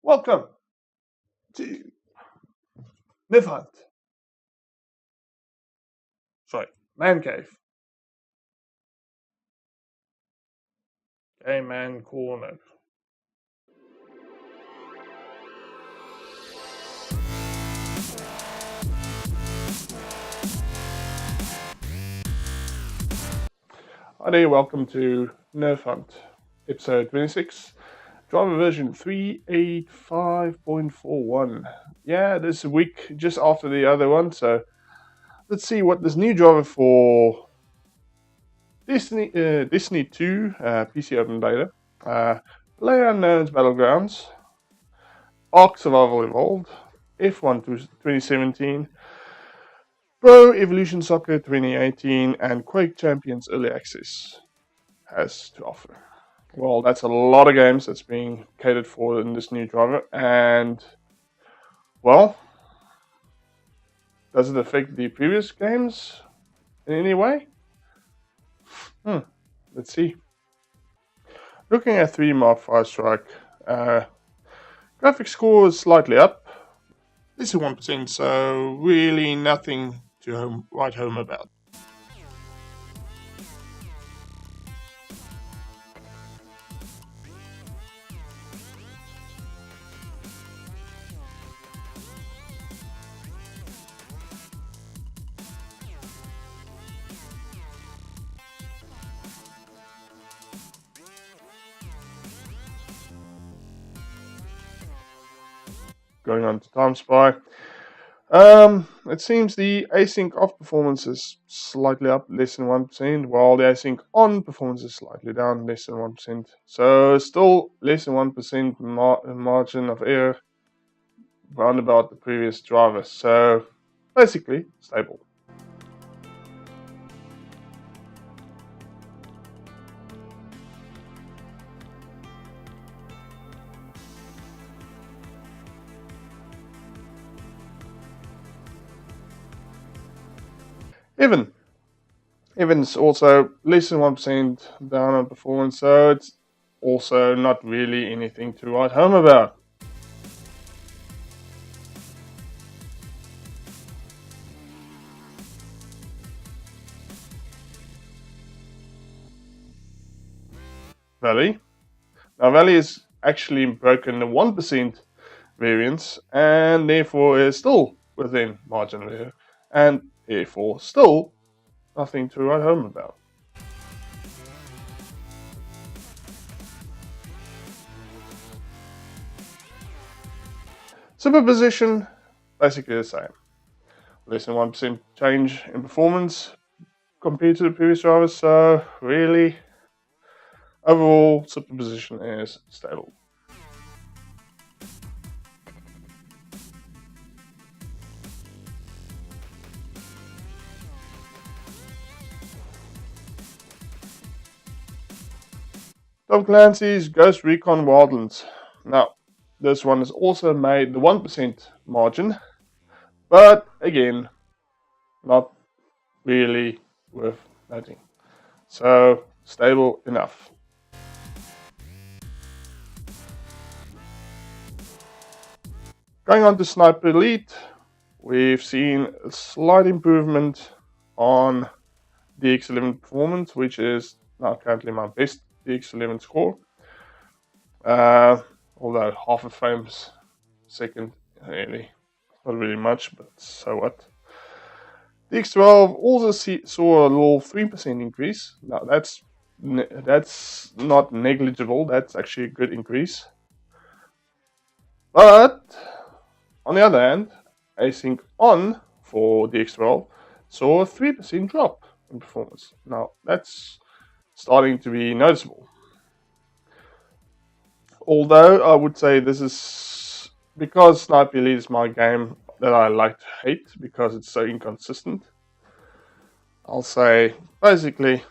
Welcome to Nerf Hunt. Sorry, Man Cave. Game Man Corner. Hi there, welcome to Nerf Hunt, episode 26, driver version 385.41. Yeah, this is a week just after the other one, so let's see what this new driver for Destiny 2 PC Open Beta, PlayerUnknown's Battlegrounds, Ark Survival Evolved, F1 2017, Pro Evolution Soccer 2018, and Quake Champions Early Access has to offer. Well, that's a lot of games that's being catered for in this new driver, and well, does it affect the previous games in any way? Let's see. Looking at 3 Mark 5 Strike, graphics score is slightly up. This is 1%, so really nothing to write home about. Going on to Time Spy. It seems the async off performance is slightly up, less than 1%, while the async on performance is slightly down, less than 1%. So still less than 1% margin of error round about the previous driver. So basically stable. Evan's also less than 1% down on performance, so it's also not really anything to write home about. Valley. Now Valley is actually broken the 1% variance and therefore is still within margin of error and therefore still nothing to write home about. Superposition, basically the same. Less than 1% change in performance compared to the previous drivers, so really, overall superposition is stable. Tom Clancy's Ghost Recon Wildlands. Now, this one has also made the 1% margin, but again, not really worth noting. So, stable enough. Going on to Sniper Elite, we've seen a slight improvement on DX11 performance, which is now currently my best DX11 score. Although half a frames second, really, not really much, but so what. DX12 also saw a little 3% increase. Now that's not negligible. That's actually a good increase. But on the other hand, async on for DX12 saw a 3% drop in performance. Now that's starting to be noticeable. Although I would say this is because Sniper Elite is my game that I like to hate because it's so inconsistent. I'll say basically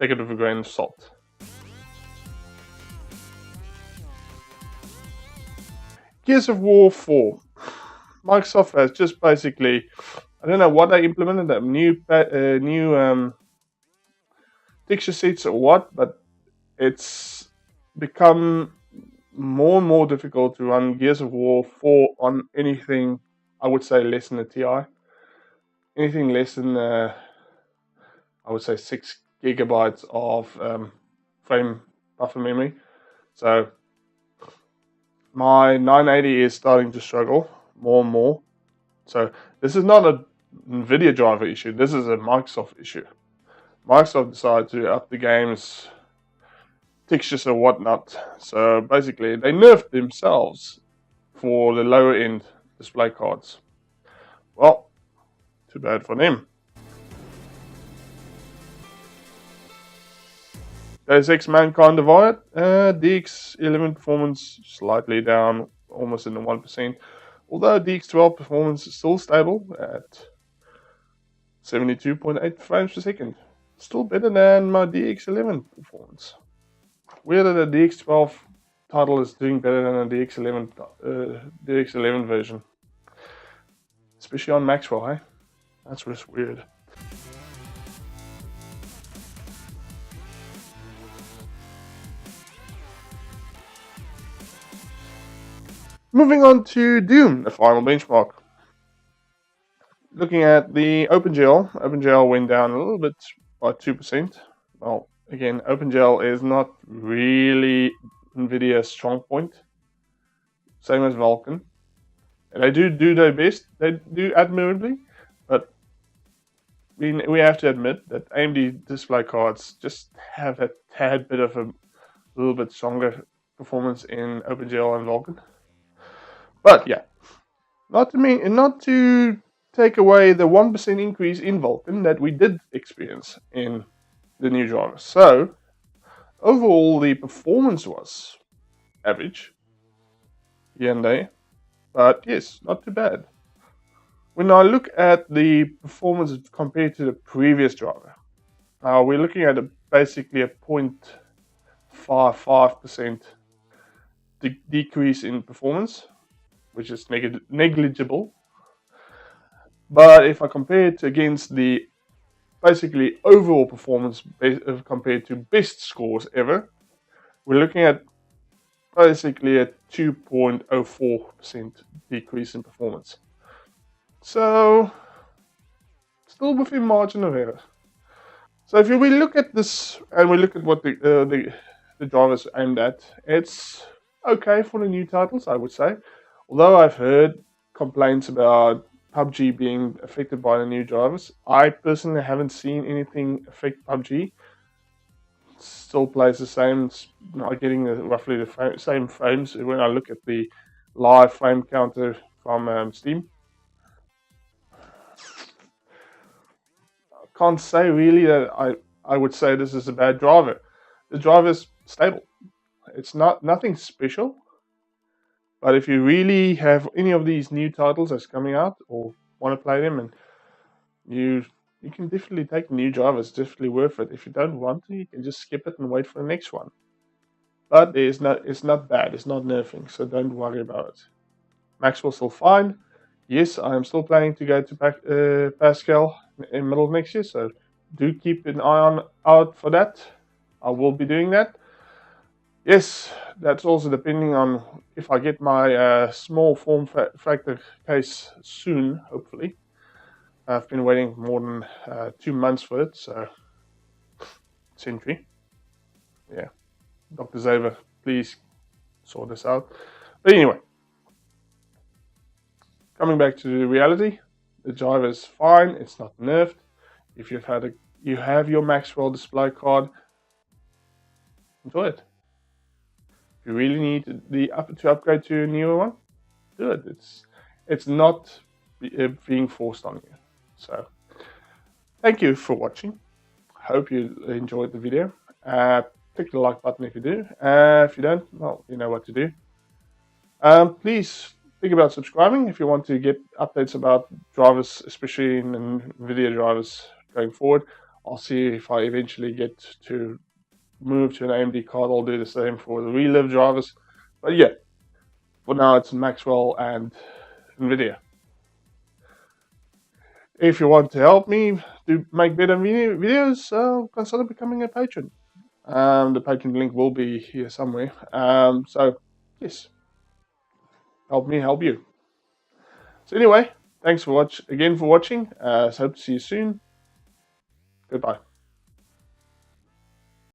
take it with a grain of salt. Gears of War 4. Microsoft has just basically, I don't know what they implemented, that new texture sets or what, but it's become more and more difficult to run Gears of War 4 on anything, I would say, less than a TI. Anything less than, I would say, 6 gigabytes of frame buffer memory. So my 980 is starting to struggle more and more. So this is not a Nvidia driver issue. This is a Microsoft issue. Microsoft decided to up the game's textures and whatnot. So basically, they nerfed themselves for the lower end display cards. Well, too bad for them. Deus Ex Mankind Divided, DX11 performance slightly down, almost in the 1%. Although DX12 performance is still stable at 72.8 frames per second. Still better than my DX11 performance. Weird that the DX12 title is doing better than the DX11 version. Especially on Maxwell, eh? That's just weird. Moving on to Doom, the final benchmark. Looking at the OpenGL went down a little bit by 2%. Well, again, OpenGL is not really Nvidia's strong point. Same as Vulkan. They do their best. They do admirably, but we have to admit that AMD display cards just have a tad bit of a little bit stronger performance in OpenGL and Vulkan. But yeah, not to take away the 1% increase in Vulkan that we did experience in the new drivers. So overall, the performance was average here and there, but yes, not too bad. When I look at the performance compared to the previous driver, we're looking at basically a 0.55% decrease in performance, which is negligible. But if I compare it against the basically overall performance compared to best scores ever, we're looking at basically a 2.04% decrease in performance. So, still within margin of error. So if we look at this and we look at what the drivers aimed at, it's okay for the new titles, I would say. Although I've heard complaints about PUBG being affected by the new drivers, I personally haven't seen anything affect PUBG. Still plays the same, getting roughly the same frames when I look at the live frame counter from Steam. I can't say really that I would say this is a bad driver. The driver is stable. It's nothing special. But if you really have any of these new titles that's coming out or want to play them, and you can definitely take new drivers. It's definitely worth it. If you don't want to, you can just skip it and wait for the next one. But it's not bad. It's not nerfing, so don't worry about it. Maxwell's still fine. Yes, I am still planning to go to Pascal in the middle of next year, so do keep an eye out for that. I will be doing that. Yes, that's also depending on if I get my small form factor case soon, hopefully. I've been waiting more than 2 months for it, so Sentry. Yeah, Dr. Zaver, please sort this out. But anyway, coming back to the reality, the driver is fine. It's not nerfed. If you have your Maxwell display card, enjoy it. If you really need to upgrade to a newer one, do it. It's not being forced on you. So, thank you for watching. Hope you enjoyed the video. Click the like button if you do. If you don't, well, you know what to do. Please think about subscribing if you want to get updates about drivers, especially in Nvidia drivers going forward. I'll see if I eventually get to move to an AMD card. I'll do the same for the Relive drivers. But yeah, for now it's Maxwell and Nvidia. If you want to help me to make better videos, consider becoming a patron. The Patreon link will be here somewhere. So Yes. Help me help you. So anyway, thanks for watching. So hope to see you soon. Goodbye.